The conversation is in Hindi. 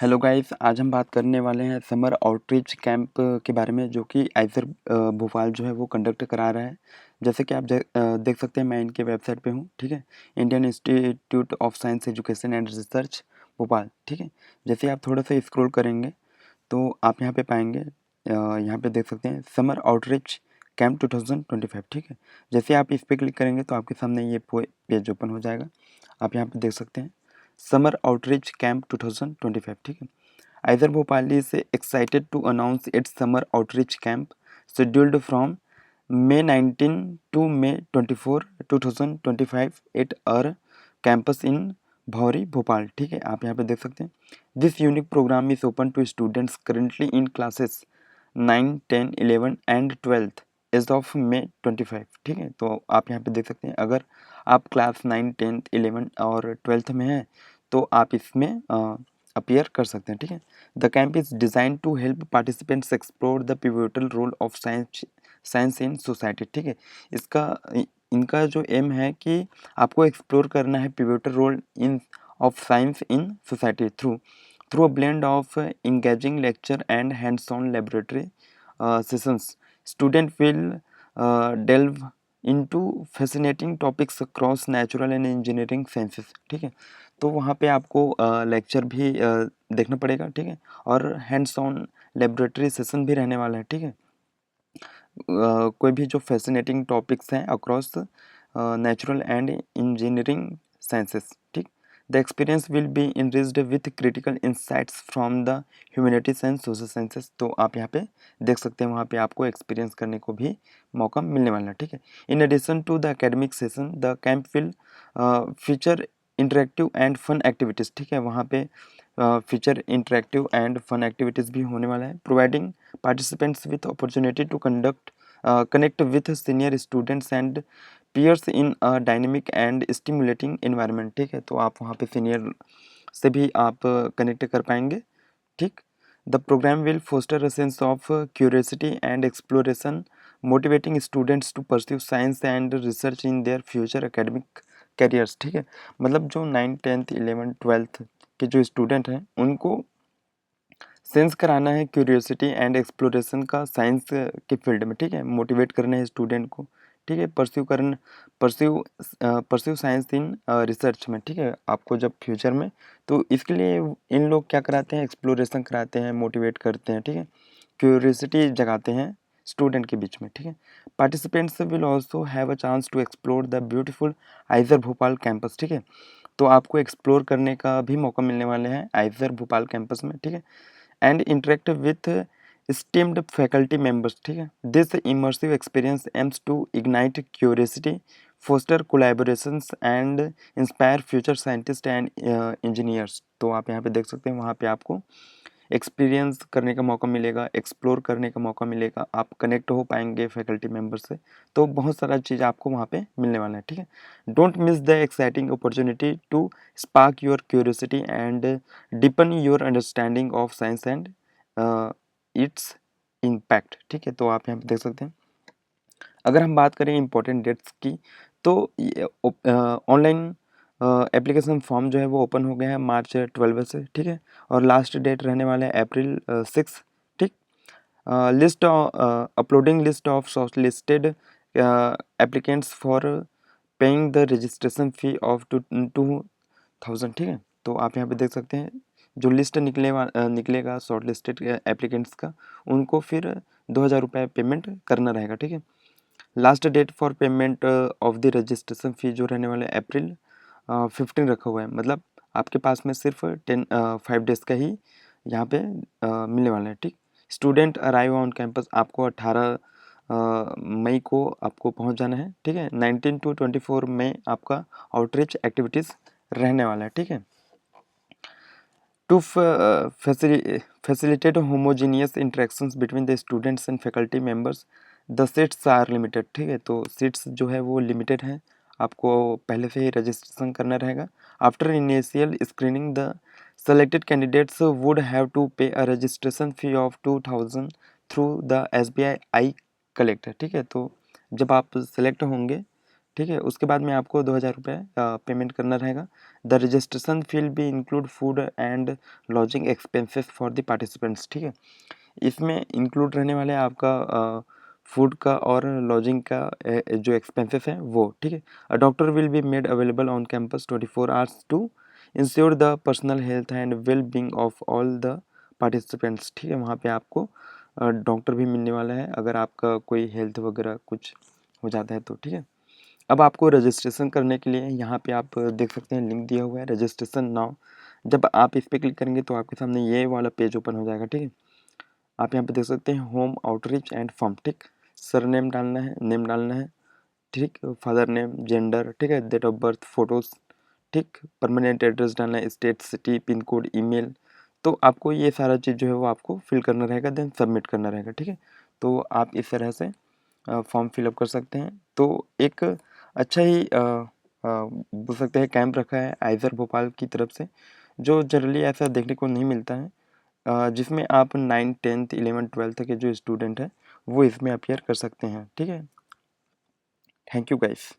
हेलो गाइस, आज हम बात करने वाले हैं समर आउटरीच कैंप के बारे में, जो कि आइजर भोपाल जो है वो कंडक्ट करा रहा है। जैसे कि आप देख सकते हैं, मैं इनके वेबसाइट पे हूँ, ठीक है। Indian institute of science education and research Bhopal, ठीक है। जैसे आप थोड़ा सा स्क्रॉल करेंगे तो आप यहाँ पे पाएंगे, यहाँ पे देख सकते हैं समर आउटरीच कैंप 2025, ठीक है। जैसे आप इस पर क्लिक करेंगे तो आपके सामने ये पेज ओपन हो जाएगा। आप यहाँ पे देख सकते हैं समर आउटरीच कैंप 2025, ठीक है। Either Bhopal is excited to announce its summer outreach camp scheduled from May 19 to May 24, 2025 at our campus in भौरी भोपाल, ठीक है। आप यहाँ पे देख सकते हैं this unique program is open to students currently in classes 9, 10, 11 and 12th as of May 25, ठीक है। तो आप यहाँ पे देख सकते हैं अगर आप क्लास 9, 10, 11 और 12th में हैं तो आप इसमें अपीयर कर सकते हैं, ठीक है। The camp is design to help participants explore the pivotal role of science in society, ठीक है। इसका इनका जो एम है कि आपको एक्सप्लोर करना है pivotal role in of science in society through a blend of engaging lecture and hands-on laboratory sessions. Student will delve into fascinating topics across natural and engineering sciences, ठीक है। तो वहाँ पे आपको लेक्चर भी देखना पड़ेगा, ठीक है। और हैंड्स ऑन लेबोरेटरी सेशन भी रहने वाला है, ठीक है। कोई भी जो फैसिनेटिंग टॉपिक्स हैं across natural and engineering sciences, ठीक। The experience will be enriched with critical insights from the humanities and social sciences. तो आप यहाँ पे देख सकते हैं, वहाँ पे आपको एक्सपीरियंस करने को भी मौका मिलने वाला है, ठीक है। In addition to the academic session, the camp will feature interactive and fun activities, ठीक है। वहाँ पे feature interactive and fun activities भी होने वाला है, providing participants with opportunity to connect with senior students and peers in a dynamic and stimulating environment, ठीक है। तो आप वहाँ पे सीनियर से भी आप कनेक्ट कर पाएंगे, ठीक। The program will foster a sense of curiosity and exploration, motivating students to pursue science and research in their future academic careers, ठीक है। मतलब जो 9, 10th, 11, 12th के जो स्टूडेंट हैं उनको सेंस कराना है क्यूरियोसिटी एंड एक्सप्लोरेशन का साइंस के फील्ड में, ठीक है। मोटिवेट करना है स्टूडेंट को, ठीक है। परस्यू साइंस इन रिसर्च में, ठीक है। आपको जब फ्यूचर में, तो इसके लिए इन लोग क्या कराते हैं, एक्सप्लोरेशन कराते हैं, मोटिवेट करते हैं, ठीक है। क्यूरियोसिटी जगाते हैं स्टूडेंट के बीच में, ठीक है। Participants will also have a chance to explore the beautiful IISER Bhopal campus, ठीक है। तो आपको एक्सप्लोर करने का भी मौका मिलने वाले हैं आइजर भोपाल कैंपस में, ठीक है। And interact with esteemed faculty members, ठीक है। This immersive experience aims to ignite curiosity, foster collaborations and inspire future scientists and engineers। तो आप यहाँ पे देख सकते हैं, वहाँ पे आपको एक्सपीरियंस करने का मौका मिलेगा, एक्सप्लोर करने का मौका मिलेगा, आप कनेक्ट हो पाएंगे फैकल्टी मेम्बर से। तो बहुत सारा चीज़ आपको वहाँ पे मिलने वाला है, ठीक है। Don't miss the exciting opportunity to spark your curiosity and deepen your understanding of science and its impact, ठीक है। तो आप यहाँ पे देख सकते हैं, अगर हम बात करें इम्पोर्टेंट डेट्स की, तो ऑनलाइन एप्लीकेशन फॉर्म जो है वो ओपन हो गया है मार्च 12 से, ठीक है। और लास्ट डेट रहने वाला है अप्रैल 6, ठीक। List uploading list of short listed applicants for paying the registration fee of 2000, ठीक है। तो आप यहाँ पे देख सकते हैं, जो लिस्ट निकलेगा शॉर्ट लिस्टेड एप्लीकेंट्स का, उनको फिर 2000 रुपये पेमेंट करना रहेगा, ठीक है। Last date for payment of the registration fee जो रहने वाले अप्रैल 15 रखा हुआ है। मतलब आपके पास में सिर्फ 5 डेज़ का ही यहाँ पे मिलने वाला है, ठीक। स्टूडेंट अराइव ऑन कैंपस, आपको 18 मई को आपको पहुँच जाना है, ठीक है। 19 to 24 में आपका आउटरीच एक्टिविटीज़ रहने वाला है, ठीक है। To facilitate homogeneous interactions between the students and faculty members, the seats are limited, ठीक है। तो सीट्स जो है वो लिमिटेड हैं, आपको पहले से ही रजिस्ट्रेशन करना रहेगा। After initial screening, the selected candidates would have to pay a registration fee of 2000 through the SBI I collector, ठीक है। तो जब आप सेलेक्ट होंगे, ठीक है, उसके बाद में आपको 2000 रुपये पेमेंट करना रहेगा। द रजिस्ट्रेशन फील भी include food and lodging expenses for the participants, ठीक है। इसमें इंक्लूड रहने वाले आपका फूड का और लॉजिंग का जो एक्सपेंसेस हैं वो, ठीक है। A doctor will be made available on campus 24 hours to ensure the personal health and well being of all the participants, ठीक है। वहाँ पे आपको डॉक्टर भी मिलने वाला है अगर आपका कोई हेल्थ वगैरह कुछ हो जाता है तो, ठीक है। अब आपको रजिस्ट्रेशन करने के लिए यहाँ पे आप देख सकते हैं लिंक दिया हुआ है रजिस्ट्रेशन नाउ। जब आप इस पर क्लिक करेंगे तो आपके सामने ये वाला पेज ओपन हो जाएगा, ठीक है। आप यहाँ पे देख सकते हैं होम आउटरीच एंड फॉर्म, ठीक। सर नेम डालना है, नेम डालना है, ठीक, फादर नेम, जेंडर, ठीक है, डेट ऑफ बर्थ, फोटोज़, ठीक, परमानेंट एड्रेस डालना है, state, city, pin code, email. तो आपको ये सारा चीज़ जो है वो आपको फिल करना रहेगा, देन सबमिट करना रहेगा, ठीक है। तो आप इस तरह से फॉर्म फिलअप कर सकते हैं। तो एक अच्छा ही बोल सकते हैं कैंप रखा है आइज़र भोपाल की तरफ से, जो जनरली ऐसा देखने को नहीं मिलता है, जिसमें आप 9th 10th 11th 12th के जो स्टूडेंट हैं वो इसमें अपीयर कर सकते हैं, ठीक है। Thank you guys.